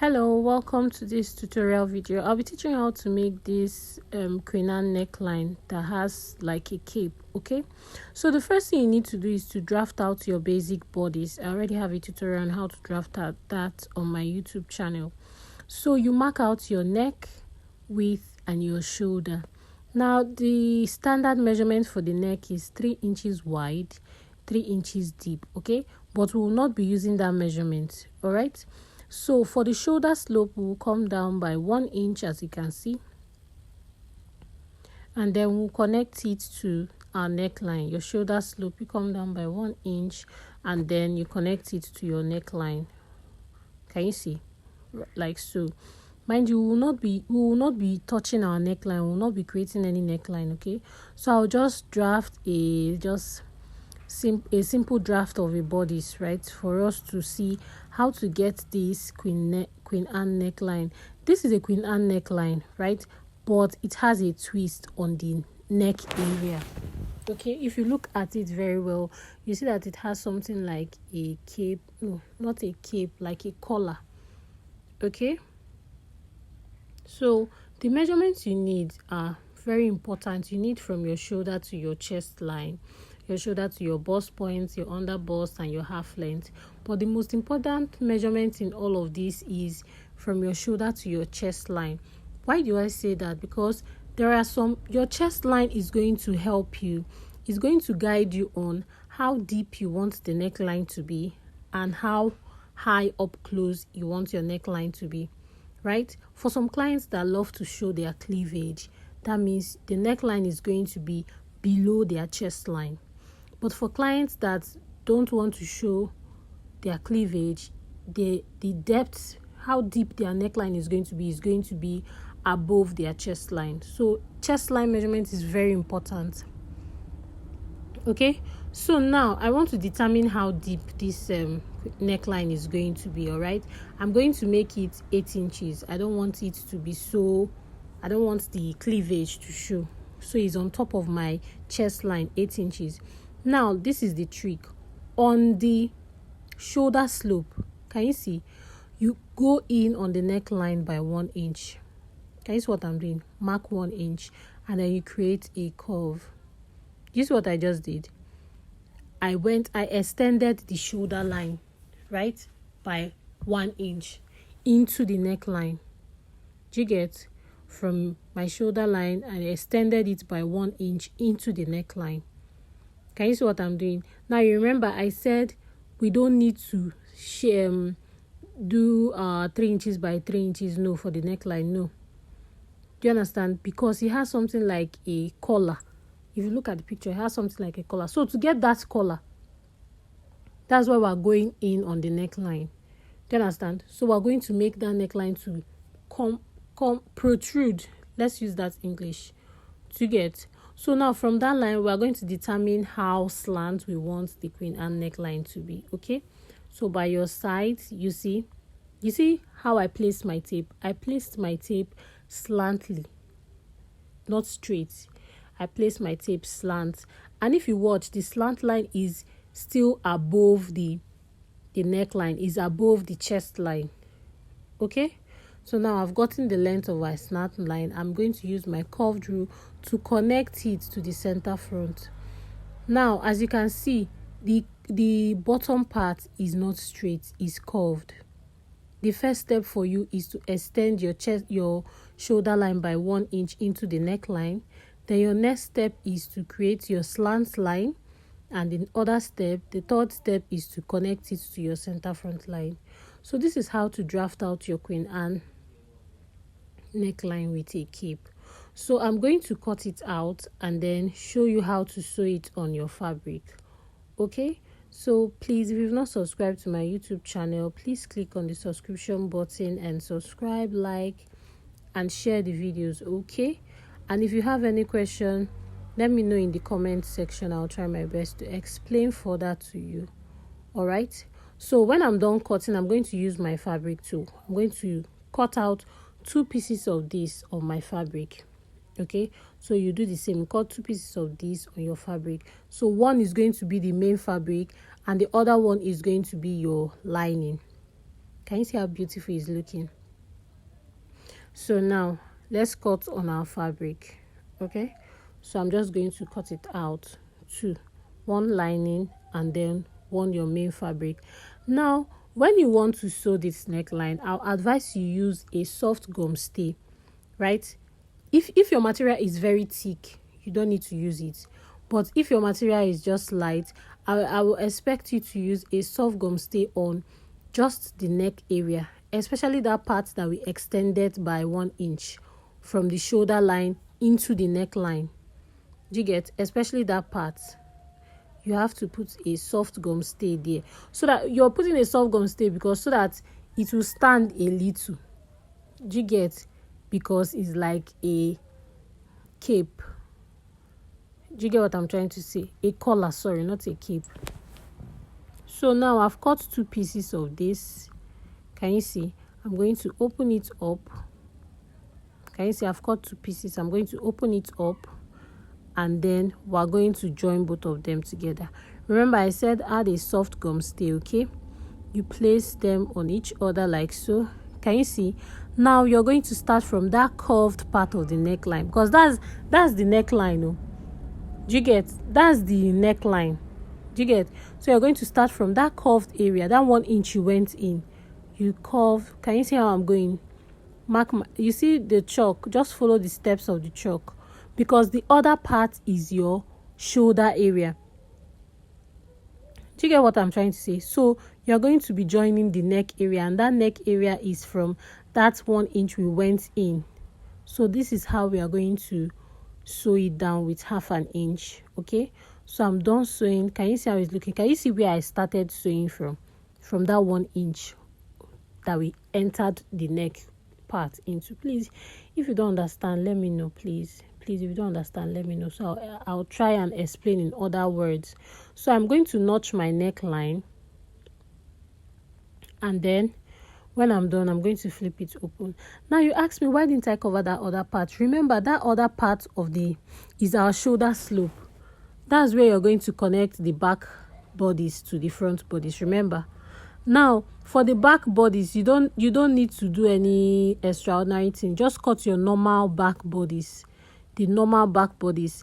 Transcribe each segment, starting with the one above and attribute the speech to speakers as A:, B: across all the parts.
A: Hello, welcome to this tutorial video. I'll be teaching you how to make this Queen Anne neckline that has like a cape. Okay, so the first thing you need to do is to draft out your basic bodice. I already have a tutorial on how to draft out that on my YouTube channel. So you mark out your neck, width, and your shoulder. Now the standard measurement for the neck is 3 inches wide, 3 inches deep. Okay, but we will not be using that measurement. All right. So for the shoulder slope, we'll come down by 1 inch, as you can see, and then we'll connect it to our neckline. Your shoulder slope, you come down by 1 inch, and then you connect it to your neckline. Can you see? Like so. Mind you, we will not be touching our neckline. We will not be creating any neckline. Okay, so I'll just draft a simple draft of a bodice, right, for us to see how to get this Queen Anne neckline. This is a Queen Anne neckline, right, but it has a twist on the neck area. Okay, if you look at it very well, you see that it has something like a cape. No, not a cape, like a collar. Okay, so the measurements you need are very important. You need from your shoulder to your chest line, your shoulder to your bust point, your under bust, and your half length. But the most important measurement in all of this is from your shoulder to your chest line. Why do I say that? Because your chest line is going to help you. It's going to guide you on how deep you want the neckline to be and how high up close you want your neckline to be, right? For some clients that love to show their cleavage, that means the neckline is going to be below their chest line. But for clients that don't want to show their cleavage, the depth, how deep their neckline is going to be above their chest line. So chest line measurement is very important. Okay, so now I want to determine how deep this neckline is going to be. All right, I'm going to make it 8 inches. I don't want it to be I don't want the cleavage to show, so it's on top of my chest line, 8 inches. Now this is the trick. On the shoulder slope, can you see, you go in on the neckline by 1 inch. Can you see what I'm doing? Mark 1 inch, and then you create a curve. This is what I just did. I extended the shoulder line, right, by 1 inch into the neckline. Do you get? From my shoulder line, I extended it by 1 inch into the neckline. Can you see what I'm doing? Now you remember I said we don't need to do 3 inches by 3 inches, no, for the neckline, no. Do you understand? Because it has something like a collar. If you look at the picture, it has something like a collar. So to get that collar, that's why we're going in on the neckline. Do you understand? So we're going to make that neckline to protrude. Let's use that English. To get. So now from that line, we're going to determine how slant we want the Queen Anne neckline to be. Okay. So by your side, you see how I placed my tape. I placed my tape slantly, not straight. I place my tape slant, and if you watch, the slant line is still above the neckline, is above the chest line. Okay, so now I've gotten the length of my slant line. I'm going to use my curved rule to connect it to the center front. Now, as you can see, the bottom part is not straight, it's curved. The first step for you is to extend your shoulder line by 1 inch into the neckline. Then your next step is to create your slant line, and the third step is to connect it to your center front line. So this is how to draft out your Queen Anne neckline with a cape. So I'm going to cut it out and then show you how to sew it on your fabric. Okay, so please, if you've not subscribed to my YouTube channel, please click on the subscription button and subscribe, like, and share the videos. Okay, and if you have any question, let me know in the comment section. I'll try my best to explain further to you. All right, so when I'm done cutting, I'm going to use my fabric tool. I'm going to cut out 2 pieces of this on my fabric. Okay, so you do the same, cut 2 pieces of this on your fabric. So one is going to be the main fabric and the other one is going to be your lining. Can you see how beautiful it's looking? So now let's cut on our fabric. Okay, so I'm just going to cut it out, two, one lining and then one your main fabric. Now when you want to sew this neckline, I'll advise you use a soft gum stay, right? If your material is very thick, you don't need to use it, but if your material is just light, I will expect you to use a soft gum stay on just the neck area, especially that part that we extended by 1 inch from the shoulder line into the neckline. Do you get? Especially that part, you have to put a soft gum stay there. So that you're putting a soft gum stay because so that it will stand a little. Do you get? Because it's like a cape. Do you get what I'm trying to say? A collar, sorry, not a cape. So now I've cut 2 pieces of this. Can you see? I'm going to open it up. Can you see? I've cut 2 pieces. I'm going to open it up and then we're going to join both of them together. Remember I said add a soft gum stay, okay? You place them on each other like so. Can you see? Now you're going to start from that curved part of the neckline because that's the neckline. Oh. Do you get? That's the neckline. Do you get? So you're going to start from that curved area, that 1 inch you went in. You curve. Can you see how I'm going? You see the chalk? Just follow the steps of the chalk because the other part is your shoulder area. Do you get what I'm trying to say? So you're going to be joining the neck area, and that neck area is from that 1 inch we went in. So this is how we are going to sew it down with 1/2 inch. Okay, so I'm done sewing. Can you see how it's looking? Can you see where I started sewing from that 1 inch that we entered the neck part into? Please, if you don't understand, let me know. Please, if you don't understand, let me know, so I'll try and explain in other words. So I'm going to notch my neckline, and then when I'm done, I'm going to flip it open. Now you ask me, why didn't I cover that other part? Remember, that other part is our shoulder slope. That's where you're going to connect the back bodies to the front bodies. Remember, now for the back bodies, you don't need to do any extraordinary thing. Just cut your normal back bodies. The normal back bodies,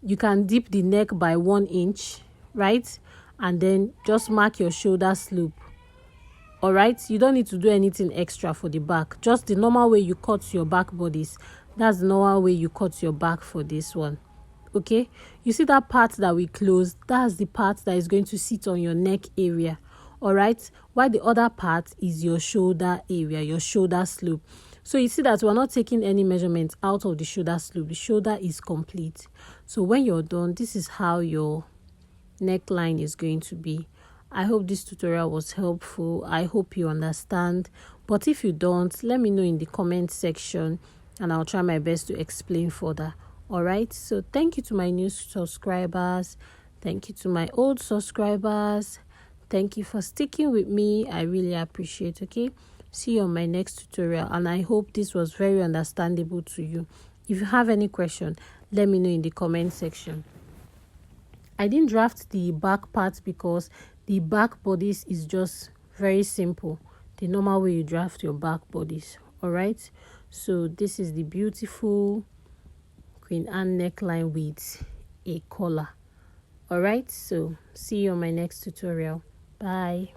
A: you can dip the neck by 1 inch, right? And then just mark your shoulder slope. All right, you don't need to do anything extra for the back. Just the normal way you cut your back bodies, that's the normal way you cut your back for this one. Okay, you see that part that we closed? That's the part that is going to sit on your neck area. All right, while the other part is your shoulder area, your shoulder slope. So you see that we're not taking any measurements out of the shoulder slope. The shoulder is complete. So when you're done, this is how your neckline is going to be. I hope this tutorial was helpful. I hope you understand. But if you don't, let me know in the comment section and I'll try my best to explain further. All right. So thank you to my new subscribers. Thank you to my old subscribers. Thank you for sticking with me. I really appreciate it. Okay. See you on my next tutorial, and I hope this was very understandable to you. If you have any question, let me know in the comment section. I didn't draft the back part because the back bodies is just very simple, the normal way you draft your back bodies. All right, so this is the beautiful Queen Anne neckline with a collar. All right, so see you on my next tutorial. Bye.